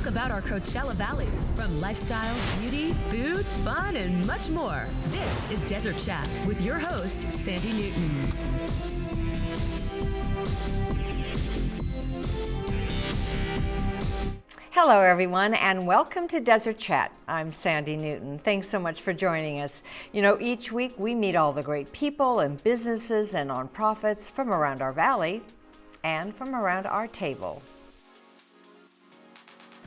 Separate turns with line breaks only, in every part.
talk about our Coachella Valley, from lifestyle, beauty, food, fun, and much more. This is Desert Chat with your host, Sandy Newton.
Hello, everyone, and welcome to Desert Chat. I'm Sandy Newton. Thanks so much for joining us. You know, each week we meet all the great people and businesses and nonprofits from around our valley and from around our table.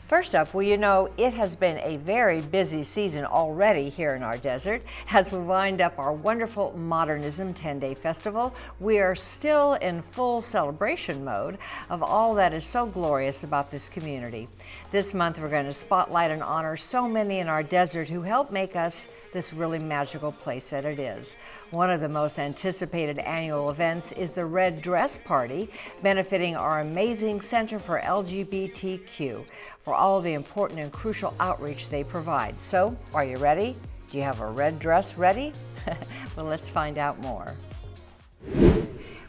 First up, well, you know, it has been a very busy season already here in our desert. As we wind up our wonderful Modernism 10-day festival, we are still in full celebration mode of all that is so glorious about this community. This month, we're going to spotlight and honor so many in our desert who help make us this really magical place that it is. One of the most anticipated annual events is the Red Dress Party, benefiting our amazing Center for LGBTQ for all the important and crucial outreach they provide. So, are you ready? Do you have a red dress ready? Well, let's find out more.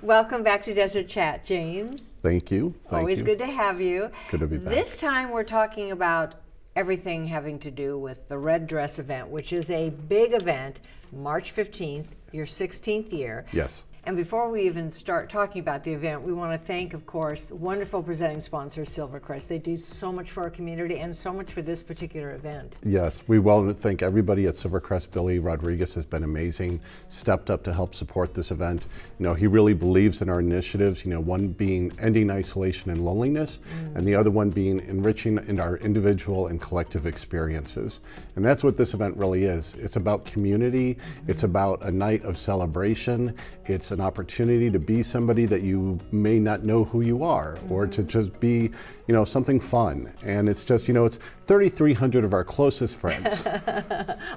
Welcome back to Desert Chat, James.
Thank you.
Always good to have you.
Good to be back.
This time we're talking about everything having to do with the Red Dress event, which is a big event, March 15th, your 16th year.
Yes.
And before we even start talking about the event, we want to thank, of course, wonderful presenting sponsor, Silvercrest. They do so much for our community and so much for this particular event.
Yes, we want to thank everybody at Silvercrest. Billy Rodriguez has been amazing, stepped up to help support this event. You know, he really believes in our initiatives, you know, one being ending isolation and loneliness, and the other one being enriching in our individual and collective experiences. And that's what this event really is. It's about community, it's about a night of celebration, it's an opportunity to be somebody that you may not know who you are, or to just be, you know, something fun. And it's just, you know, it's 3,300 of our closest friends.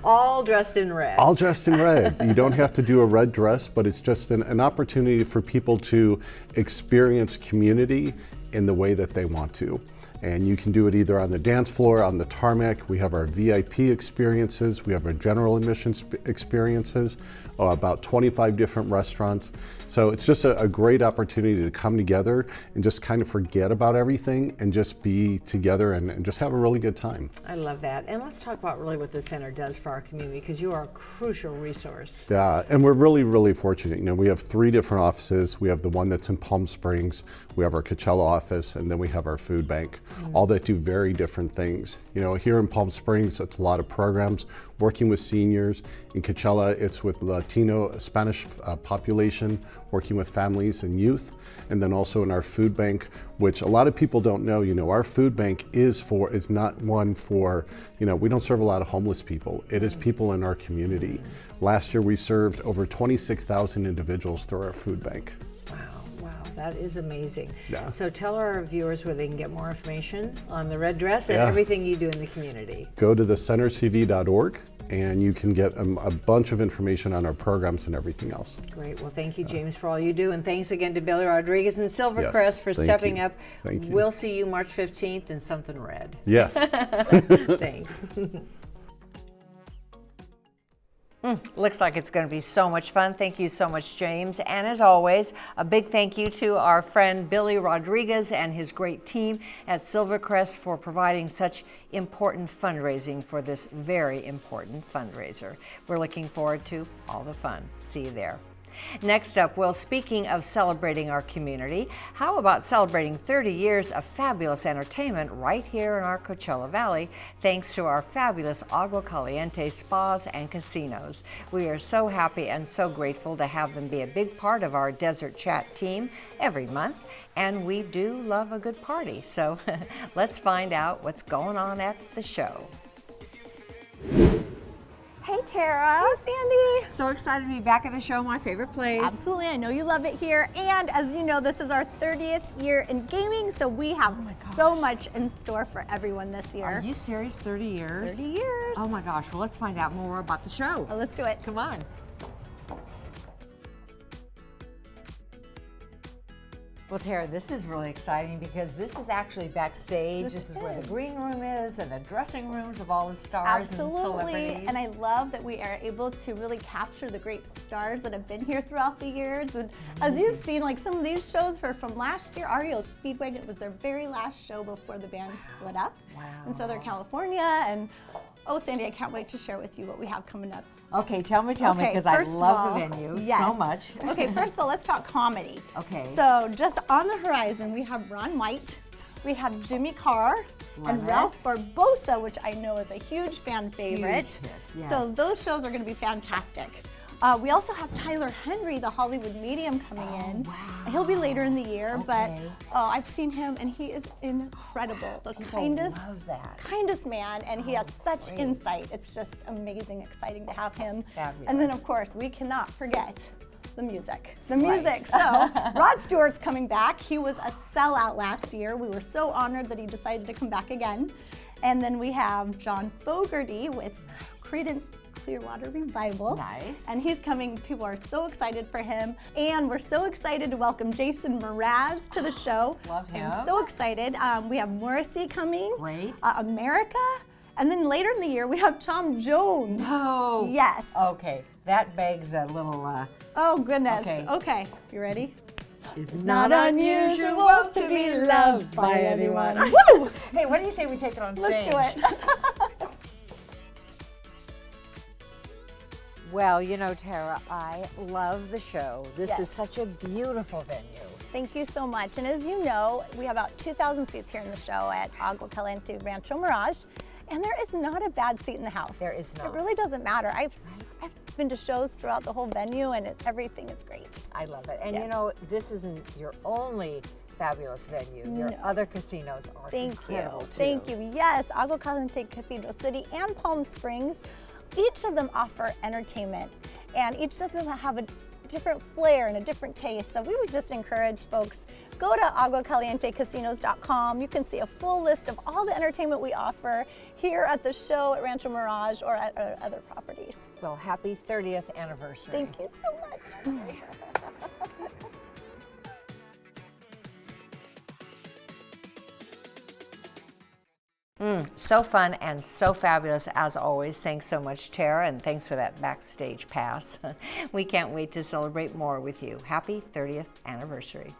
All dressed in red.
All dressed in red. You don't have to do a red dress, but it's just an opportunity for people to experience community in the way that they want to. And you can do it either on the dance floor, on the tarmac. We have our VIP experiences. We have our general admission experiences, about 25 different restaurants. So it's just a great opportunity to come together and just kind of forget about everything and just be together and just have a really good time.
I love that. And let's talk about really what the center does for our community, because you are a crucial resource.
Yeah, and we're really, really fortunate. You know, we have 3 different offices. We have the one that's in Palm Springs, we have our Coachella office, and then we have our food bank, all that do very different things. You know, here in Palm Springs, it's a lot of programs working with seniors. In Coachella, it's with Latino, Spanish population, working with families and youth. And then also in our food bank, which a lot of people don't know, you know, our food bank is not one for, you know, we don't serve a lot of homeless people. It is people in our community. Last year, we served over 26,000 individuals through our food bank.
That is amazing.
Yeah.
So tell our viewers where they can get more information on the Red Dress and everything you do in the community.
Go to thecentercv.org and you can get a bunch of information on our programs and everything else.
Great. Well, thank you, James, for all you do. And thanks again to Billy Rodriguez and Silvercrest for stepping up.
Thank you.
We'll see you March 15th in something red.
Yes.
Thanks. Looks like it's going to be so much fun. Thank you so much, James. And as always, a big thank you to our friend Billy Rodriguez and his great team at Silvercrest for providing such important fundraising for this very important fundraiser. We're looking forward to all the fun. See you there. Next up, well, speaking of celebrating our community, how about celebrating 30 years of fabulous entertainment right here in our Coachella Valley, thanks to our fabulous Augua Caliente spas and casinos. We are so happy and so grateful to have them be a big part of our Desert Chat team every month, and we do love a good party. So let's find out what's going on at the show.
Hey Tara.
Hey Sandy.
So excited to be back at the show, my favorite place.
Absolutely, I know you love it here. And as you know, this is our 30th year in gaming, so we have so much in store for everyone this year.
Are you serious? 30 years?
30 years.
Oh my gosh, well let's find out more about the show.
Well, let's do it.
Come on.
Well, Tara, this is really exciting because this is actually backstage. This is where the green room is and the dressing rooms of all the stars and celebrities.
And I love that we are able to really capture the great stars that have been here throughout the years. And as you've seen, like some of these shows from last year, REO Speedwagon, it was their very last show before the band split up in Southern California. And oh, Sandy, I can't wait to share with you what we have coming up.
Okay, tell me, because I love the venue so much.
Okay, first of all, let's talk comedy.
Okay.
So just on the horizon, we have Ron White, we have Jimmy Carr, and Ralph Barbosa, which I know is a huge fan favorite.
Huge hit, yes.
So those shows are going to be fantastic. We also have Tyler Henry, the Hollywood medium, coming in.
Wow.
He'll be later in the year, but I've seen him and he is incredible. The kindest man, and he has such insight. It's just amazing, exciting to have him.
Fabulous.
And then of course, we cannot forget the music. So Rod Stewart's coming back. He was a sellout last year. We were so honored that he decided to come back again. And then we have John Fogerty with Creedence Clearwater Revival.
Nice.
And he's coming. People are so excited for him. And we're so excited to welcome Jason Mraz to the show.
Love him.
I'm so excited. We have Morrissey coming.
Great.
America. And then later in the year, we have Tom Jones.
Oh.
Yes.
Okay. That begs a little...
Oh, goodness.
Okay.
You ready?
It's
not unusual to be loved by anyone.
Woo! Hey, what do you say we take it on stage?
Let's do it.
Well, you know, Tara, I love the show. This is such a beautiful venue.
Thank you so much. And as you know, we have about 2,000 seats here in the show at Augua Caliente Rancho Mirage. And there is not a bad seat in the house.
There is not.
It really doesn't matter. I've been to shows throughout the whole venue, and everything is great.
I love it. And you know, this isn't your only fabulous venue. Your other casinos are incredible too.
Thank you. Yes, Augua Caliente, Cathedral City, and Palm Springs. Each of them offer entertainment, and each of them have a different flair and a different taste. So we would just encourage folks, go to aguacalientecasinos.com. You can see a full list of all the entertainment we offer here at the show at Rancho Mirage or at our other properties.
Well, happy 30th anniversary.
Thank you so much.
So fun and so fabulous as always. Thanks so much, Tara, and thanks for that backstage pass. We can't wait to celebrate more with you. Happy 30th anniversary.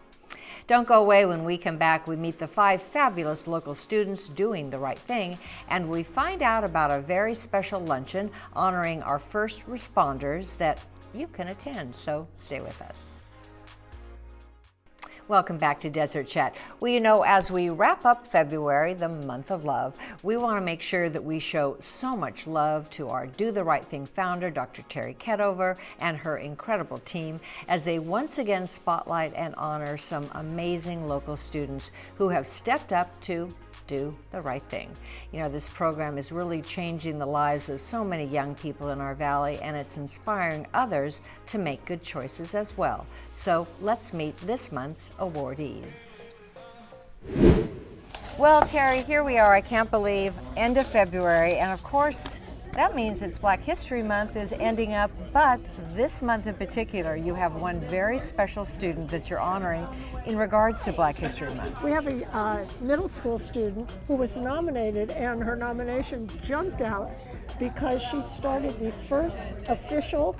Don't go away. When we come back, we meet the 5 fabulous local students doing the right thing, and we find out about a very special luncheon honoring our first responders that you can attend, so stay with us. Welcome back to Desert Chat. Well, you know, as we wrap up February, the month of love, we want to make sure that we show so much love to our Do the Right Thing founder, Dr. Terry Ketover, and her incredible team as they once again spotlight and honor some amazing local students who have stepped up to do the right thing. You know, this program is really changing the lives of so many young people in our valley, and it's inspiring others to make good choices as well. So let's meet this month's awardees. Well, Terry, here we are. I can't believe end of February, and of course that means it's Black History Month is ending up, but this month in particular, you have one very special student that you're honoring in regards to Black History Month.
We have a middle school student who was nominated, and her nomination jumped out because she started the first official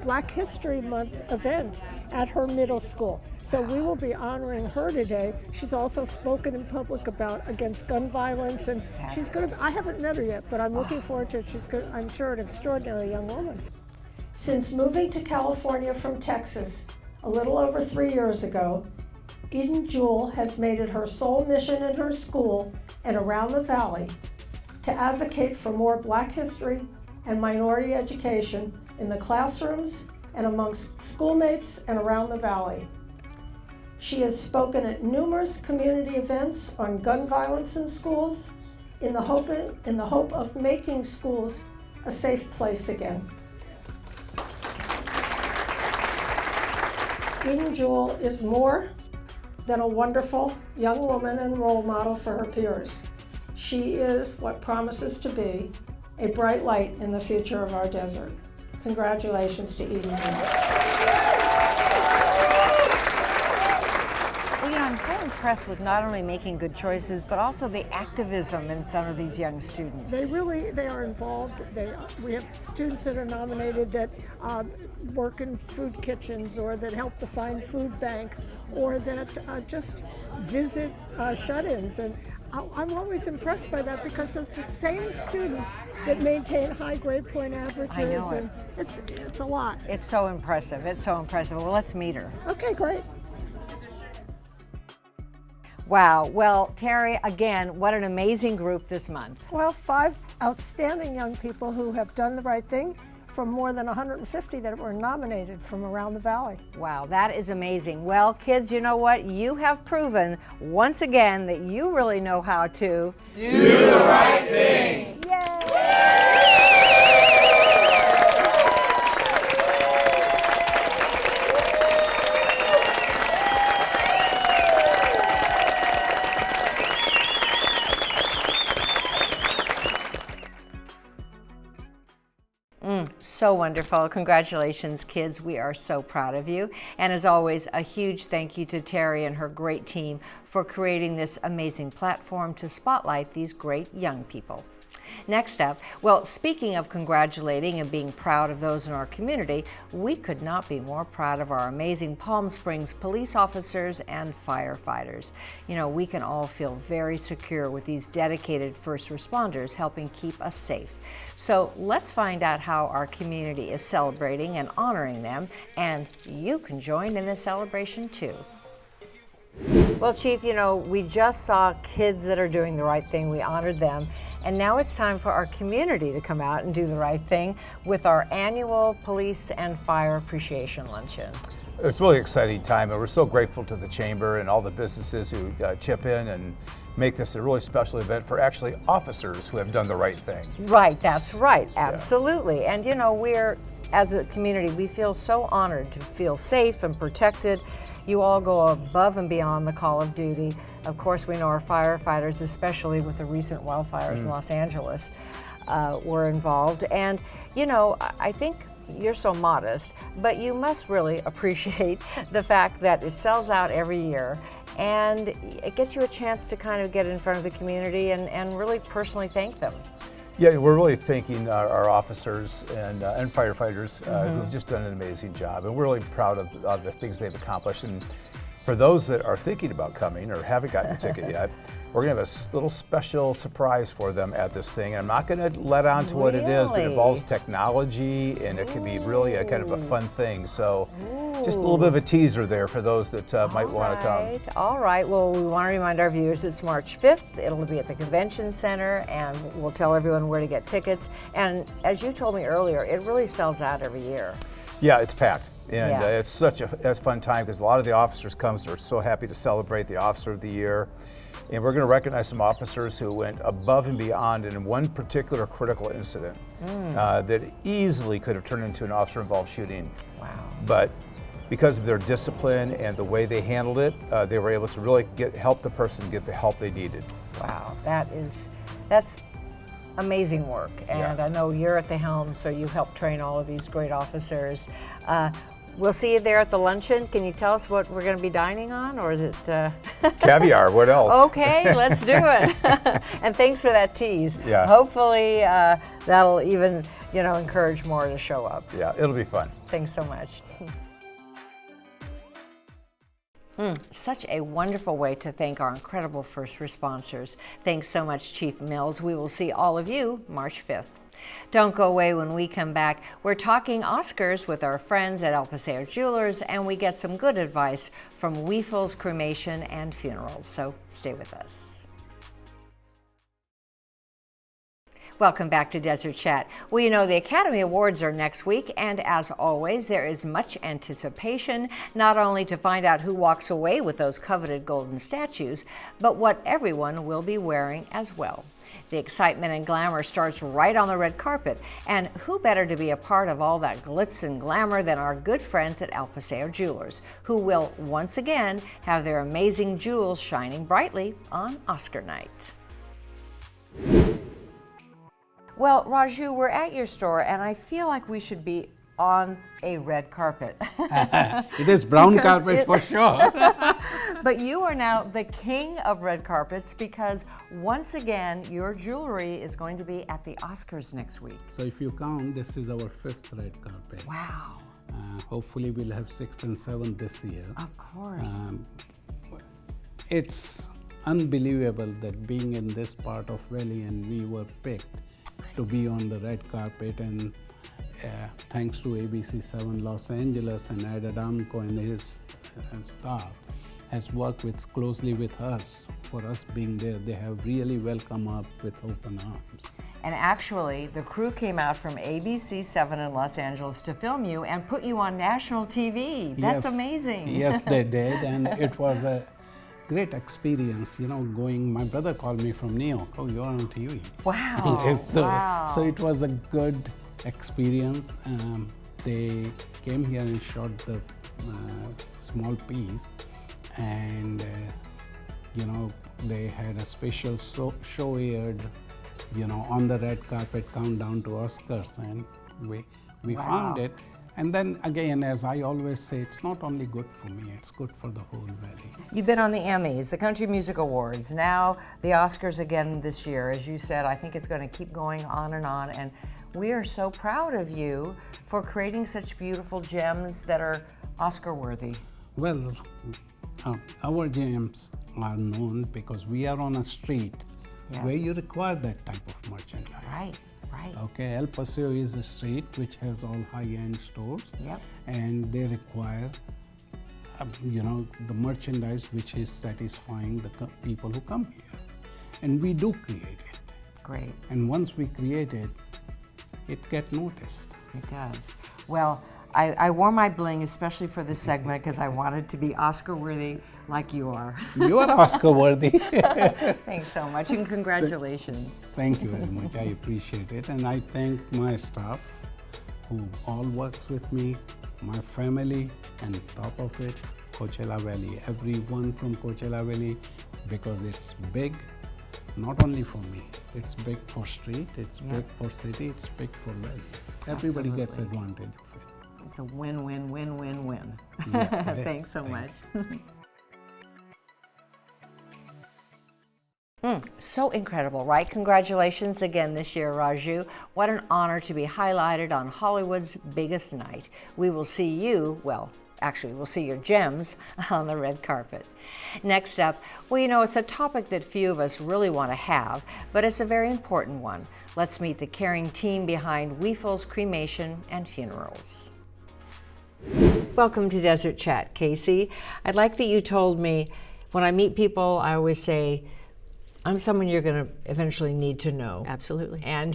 Black History Month event at her middle school. So we will be honoring her today. She's also spoken in public against gun violence, and she's going to, I haven't met her yet, but I'm looking forward to it. She's good, I'm sure, an extraordinary young woman. Since moving to California from Texas a little over 3 years ago, Eden Jewell has made it her sole mission in her school and around the valley to advocate for more Black history and minority education in the classrooms and amongst schoolmates and around the valley. She has spoken at numerous community events on gun violence in schools in the hope of making schools a safe place again. Eden Jewell is more than a wonderful young woman and role model for her peers. She is what promises to be a bright light in the future of our desert. Congratulations to Eden Jewell.
I'm so impressed with not only making good choices, but also the activism in some of these young students.
They are involved. We have students that are nominated that work in food kitchens, or that help the Find Food Bank, or that just visit shut-ins. And I'm always impressed by that, because it's the same students that maintain high grade point averages.
I know it.
And it's a lot.
It's so impressive. It's so impressive. Well, let's meet her.
Okay, great.
Wow. Well, Terry, again, what an amazing group this month.
Well, 5 outstanding young people who have done the right thing, from more than 150 that were nominated from around the valley.
Wow, that is amazing. Well, kids, you know what? You have proven once again that you really know how to
do the right thing.
So wonderful. Congratulations, kids. We are so proud of you. And as always, a huge thank you to Terry and her great team for creating this amazing platform to spotlight these great young people. Next up, well, speaking of congratulating and being proud of those in our community, we could not be more proud of our amazing Palm Springs police officers and firefighters. You know, we can all feel very secure with these dedicated first responders helping keep us safe. So let's find out how our community is celebrating and honoring them, and you can join in the celebration too. Well, Chief, you know, we just saw kids that are doing the right thing. We honored them. And now it's time for our community to come out and do the right thing with our annual Police and Fire Appreciation Luncheon.
It's a really exciting time, and we're so grateful to the Chamber and all the businesses who chip in and make this a really special event for actually officers who have done the right thing.
Right, that's right, absolutely. Yeah. And you know, as a community, we feel so honored to feel safe and protected. You all go above and beyond the call of duty. Of course, we know our firefighters, especially with the recent wildfires in Los Angeles, were involved. And, you know, I think you're so modest, but you must really appreciate the fact that it sells out every year, and it gets you a chance to kind of get in front of the community and really personally thank them.
Yeah, we're really thanking our officers and firefighters who've just done an amazing job, and we're really proud of the things they've accomplished. And for those that are thinking about coming or haven't gotten a ticket yet, we're going to have a little special surprise for them at this thing. And I'm not going to let on to what it is, but it involves technology, and it can be really a kind of a fun thing. So just a little bit of a teaser there for those that might want to come.
All right. Well, we want to remind our viewers it's March 5th. It'll be at the Convention Center, and we'll tell everyone where to get tickets. And as you told me earlier, it really sells out every year.
Yeah, it's packed. And it's such a fun time, because a lot of the officers come, so we're so happy to celebrate the Officer of the Year. And we're going to recognize some officers who went above and beyond in one particular critical incident that easily could have turned into an officer-involved shooting.
Wow.
But because of their discipline and the way they handled it, they were able to really help the person get the help they needed.
Wow, that's amazing work. And I know you're at the helm, so you help train all of these great officers. We'll see you there at the luncheon. Can you tell us what we're going to be dining on, or is it?
Caviar, what else?
Okay, let's do it. And thanks for that tease.
Yeah.
Hopefully that'll even, you know, encourage more to show up.
Yeah, it'll be fun.
Thanks so much. Such a wonderful way to thank our incredible first responders. Thanks so much, Chief Mills. We will see all of you March 5th. Don't go away. When we come back, we're talking Oscars with our friends at El Paseo Jewelers, and we get some good advice from Weefels Cremation and Funerals. So stay with us. Welcome back to Desert Chat. Well, you know, the Academy Awards are next week, and as always, there is much anticipation, not only to find out who walks away with those coveted golden statues, but what everyone will be wearing as well. The excitement and glamour starts right on the red carpet, and who better to be a part of all that glitz and glamour than our good friends at El Paseo Jewelers, who will once again have their amazing jewels shining brightly on Oscar night. Well, Raju, we're at your store, and I feel like we should be on a red carpet.
It is brown carpet for sure.
But you are now the king of red carpets because once again, your jewelry is going to be at the Oscars next week.
So if you count, this is our 5th red carpet.
Wow.
Hopefully we'll have 6th and 7th this year.
Of course.
It's unbelievable that being in this part of Valley and we were picked to be on the red carpet, and thanks to ABC7 Los Angeles and Ed Adamco and his staff has worked closely with us. For us being there, they have really welcomed us with open arms.
And actually, the crew came out from ABC7 in Los Angeles to film you and put you on national TV. That's amazing.
Yes, they did, and it was a great experience, going. My brother called me from New York. Oh, you're on TV.
Wow.
So it was a good experience. They came here and shot the small piece, and they had a special show aired, on the red carpet countdown to Oscars, and we found it. And then again, as I always say, it's not only good for me, it's good for the whole Valley.
You've been on the Emmys, the Country Music Awards, now the Oscars again this year. As you said, I think it's going to keep going on, and we are so proud of you for creating such beautiful gems that are Oscar worthy.
Well, our gems are known because we are on a street where you require that type of merchandise.
Right.
Okay, El Paseo is a street which has all high-end stores.
Yep.
And they require, the merchandise which is satisfying the people who come here. And we do create it.
Great.
And once we create it, it gets noticed.
It does. Well, I wore my bling especially for this segment because I wanted to be Oscar worthy like you are.
You are Oscar worthy.
Thanks so much, and congratulations.
Thank you very much. I appreciate it. And I thank my staff who all works with me, my family, and top of it, Coachella Valley. Everyone from Coachella Valley, because it's big, not only for me. It's big for street, it's big for city, it's big for Valley. Everybody gets advantage of it.
It's a win-win-win-win-win.
Yes,
Thanks so much. So incredible, right? Congratulations again this year, Raju. What an honor to be highlighted on Hollywood's biggest night. We will see you, well, actually, we'll see your gems on the red carpet. Next up, well, it's a topic that few of us really want to have, but it's a very important one. Let's meet the caring team behind Weefels Cremation and Funerals. Welcome to Desert Chat, Casey. I'd like that you told me, when I meet people, I always say, I'm someone you're going to eventually need to know.
Absolutely.
And,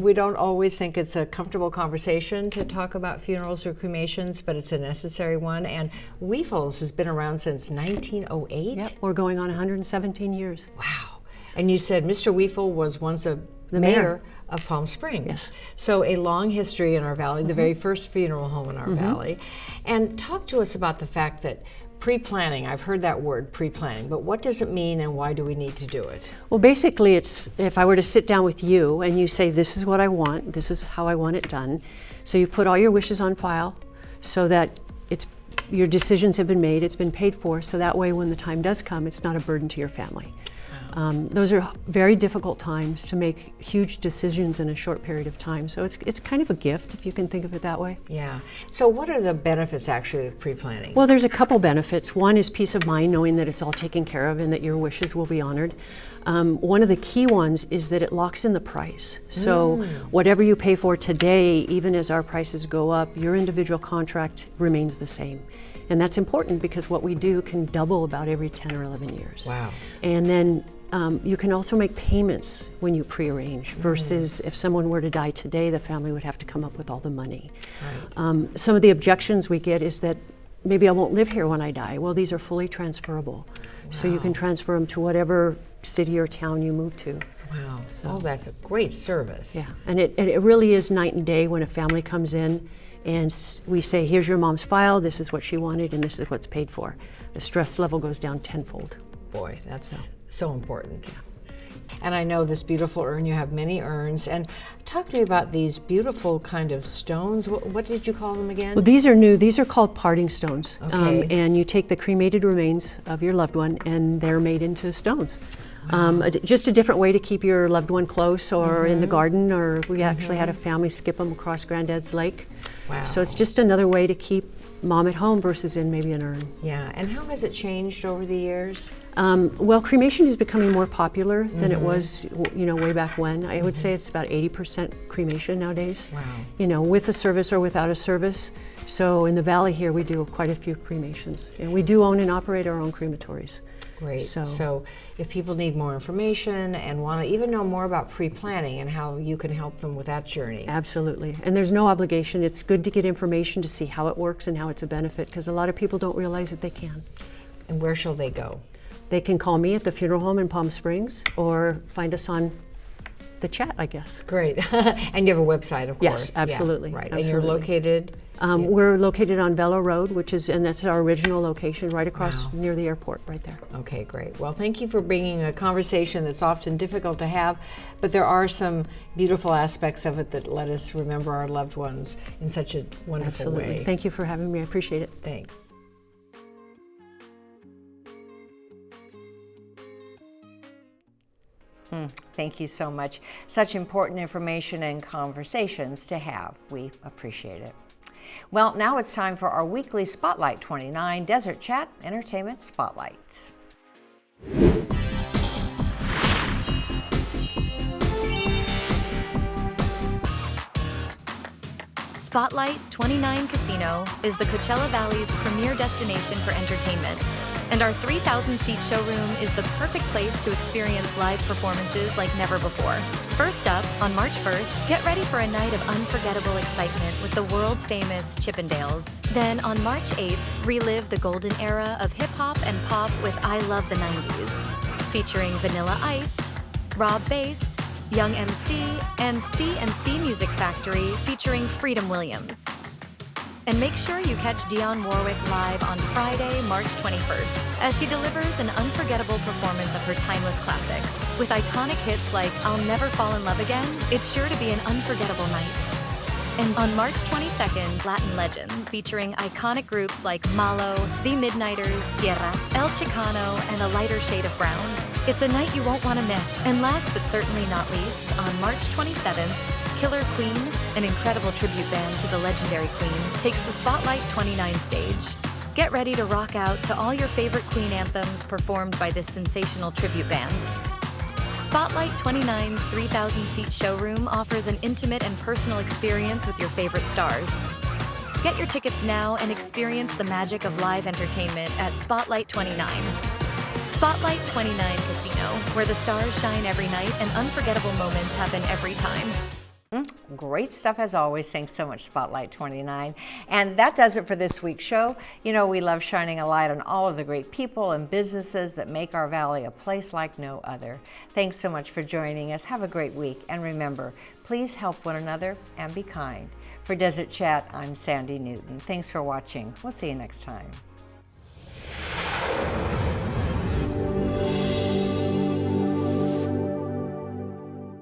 we don't always think it's a comfortable conversation to talk about funerals or cremations, but it's a necessary one. And Weefels has been around since 1908?
Yep, we're going on 117 years.
Wow. And you said Mr. Weefel was once the mayor of Palm Springs.
Yes.
So a long history in our valley, the very first funeral home in our valley. And talk to us about the fact that pre-planning, I've heard that word, pre-planning, but what does it mean and why do we need to do it?
Well, basically, it's if I were to sit down with you and you say, this is what I want, this is how I want it done. So you put all your wishes on file so that your decisions have been made, it's been paid for, so that way when the time does come, it's not a burden to your family. Those are very difficult times to make huge decisions in a short period of time. So it's kind of a gift, if you can think of it that way.
Yeah. So what are the benefits actually of pre-planning?
Well, there's a couple benefits. One is peace of mind, knowing that it's all taken care of and that your wishes will be honored. One of the key ones is that it locks in the price. So whatever you pay for today, even as our prices go up, your individual contract remains the same. And that's important because what we do can double about every 10 or 11 years.
Wow.
And then you can also make payments when you prearrange versus if someone were to die today, the family would have to come up with all the money. Right. Some of the objections we get is that maybe I won't live here when I die. Well, these are fully transferable. Wow. So you can transfer them to whatever city or town you move to.
Wow. So that's a great service.
Yeah, and it really is night and day when a family comes in and we say, here's your mom's file, this is what she wanted, and this is what's paid for. The stress level goes down tenfold.
Boy, that's so important.
And I know this beautiful urn, you have many urns. And talk to me about these beautiful kind of stones. What did you call them again?
Well, these are new. These are called parting stones.
Okay.
And you take the cremated remains of your loved one and they're made into stones. Just a different way to keep your loved one close or in the garden, or we actually had a family skip them across Granddad's Lake.
Wow.
So it's just another way to keep Mom at home versus in maybe an urn.
Yeah, and how has it changed over the years?
Well, cremation is becoming more popular than it was, way back when. I would say it's about 80% cremation nowadays.
Wow.
With a service or without a service. So in the valley here, we do quite a few cremations, and we do own and operate our own crematories.
Great.
So
if people need more information and want to even know more about pre-planning and how you can help them with that journey.
Absolutely. And there's no obligation. It's good to get information to see how it works and how it's a benefit, because a lot of people don't realize that they can.
And where shall they go?
They can call me at the funeral home in Palm Springs or find us on the chat, I guess.
Great. And you have a website, of course.
Yes, absolutely.
Yeah, right.
Absolutely.
And you're located?
We're located on Velo Road, and that's our original location, right across near the airport, right there.
Okay, great. Well, thank you for bringing a conversation that's often difficult to have, but there are some beautiful aspects of it that let us remember our loved ones in such a wonderful way.
Thank you for having me. I appreciate it.
Thanks.
Thank you so much. Such important information and conversations to have. We appreciate it. Well, now it's time for our weekly Spotlight 29 Desert Chat Entertainment Spotlight.
Spotlight 29 Casino is the Coachella Valley's premier destination for entertainment, and our 3,000-seat showroom is the perfect place to experience live performances like never before. First up, on March 1st, get ready for a night of unforgettable excitement with the world-famous Chippendales. Then on March 8th, relive the golden era of hip-hop and pop with I Love the 90s, featuring Vanilla Ice, Rob Bass, Young MC, and C&C Music Factory featuring Freedom Williams. And make sure you catch Dionne Warwick live on Friday, March 21st, as she delivers an unforgettable performance of her timeless classics. With iconic hits like I'll Never Fall in Love Again, it's sure to be an unforgettable night. And on March 22nd, Latin Legends, featuring iconic groups like Malo, The Midnighters, Tierra, El Chicano, and A Lighter Shade of Brown. It's a night you won't want to miss. And last but certainly not least, on March 27th, Killer Queen, an incredible tribute band to the legendary Queen, takes the Spotlight 29 stage. Get ready to rock out to all your favorite Queen anthems performed by this sensational tribute band. Spotlight 29's 3,000-seat showroom offers an intimate and personal experience with your favorite stars. Get your tickets now and experience the magic of live entertainment at Spotlight 29. Spotlight 29 Casino, where the stars shine every night and unforgettable moments happen every time.
Great stuff as always. Thanks so much, Spotlight 29. And that does it for this week's show. You know, we love shining a light on all of the great people and businesses that make our valley a place like no other. Thanks so much for joining us. Have a great week. And remember, please help one another and be kind. For Desert Chat, I'm Sandy Newton. Thanks for watching. We'll see you next time.